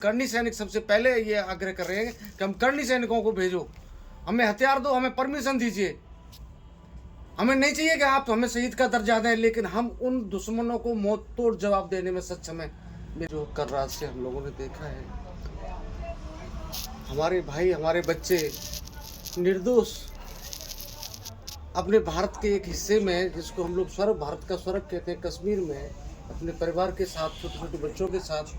करनी सैनिक सबसे पहले ये आग्रह कर रहे हैं कि हम करनी सैनिकों को भेजो, हमें हथियार दो, हमें परमिशन दीजिए। हमें नहीं चाहिए कि आप हमें शहीद का दर्जा दें, लेकिन हम उन दुश्मनों को मौत तोड़ जवाब देने में सक्षम है। जो कल रात से हम लोगों ने देखा है, हमारे भाई हमारे बच्चे निर्दोष अपने भारत के एक हिस्से में, जिसको हम लोग स्वर्ग, भारत का स्वर्ग कहते हैं, कश्मीर में अपने परिवार के साथ, छोटे छोटे बच्चों के साथ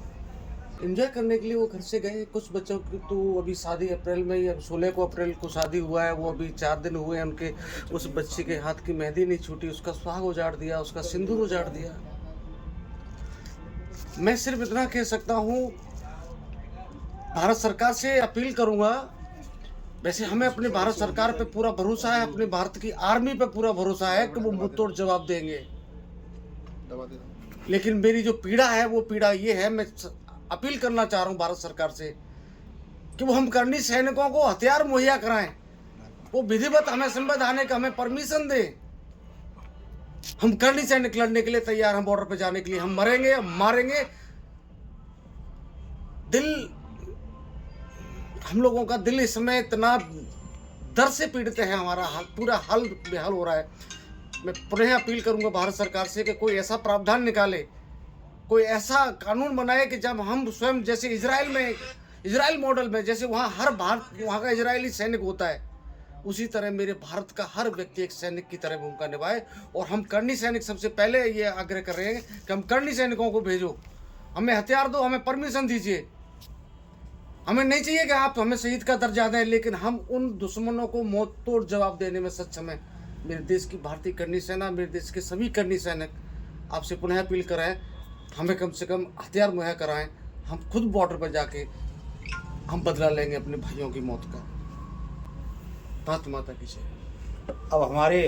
एंजॉय करने के लिए वो घर से गए। कुछ बच्चों की तो अभी शादी अप्रैल में ही, 16 को अप्रैल को शादी हुआ है, वो अभी 4 दिन हुए हैं उनके। उस बच्चे के हाथ की मेहंदी नहीं छूटी, उसका सुहाग उजाड़ दिया, उसका सिंदूर उजाड़ दिया। मैं सिर्फ इतना कह सकता हूँ, भारत सरकार से अपील करूँगा। वैसे हमें अपने भारत सरकार पे पूरा भरोसा है, अपने भारत की आर्मी पे पूरा भरोसा है कि वो मुंहतोड़ जवाब देंगे। लेकिन मेरी जो पीड़ा है वो पीड़ा ये है, मैं अपील करना चाह रहा हूँ भारत सरकार से कि वो हम करनी सैनिकों को हथियार मुहैया कराएं, वो विधिवत हमें संवैधानिक हमें परमिशन दें। हम करनी सैनिक लड़ने के लिए तैयार, हम बॉर्डर पे जाने के लिए, हम मरेंगे, हम मारेंगे। दिल, हम लोगों का दिल इस समय इतना दर्द से पीड़ित है, हमारा हाल पूरा हाल बेहाल हो रहा है। मैं पुनः अपील करूंगा भारत सरकार से कि कोई ऐसा प्रावधान निकाले, कोई ऐसा कानून बनाए कि जब हम स्वयं, जैसे इजराइल में, इजराइल मॉडल में, जैसे वहाँ हर वहाँ का इजरायली सैनिक होता है, उसी तरह मेरे भारत का हर व्यक्ति एक सैनिक की तरह भूमिका निभाए। और हम करनी सैनिक सबसे पहले ये आग्रह कर रहे हैं कि हम करनी सैनिकों को भेजो, हमें हथियार दो, हमें परमिशन दीजिए। हमें नहीं चाहिए कि आप हमें शहीद का दर्जा दें, लेकिन हम उन दुश्मनों को मौत तोड़ जवाब देने में सक्षम है। मेरे देश की भारतीय करनी सेना, मेरे देश के सभी करनी सैनिक आपसे पुनः अपील कर रहे हैं, हमें कम से कम हथियार मुहैया कराएं। हम खुद बॉर्डर पर जाके हम बदला लेंगे अपने भाइयों की मौत का। भारत माता की जय। अब हमारे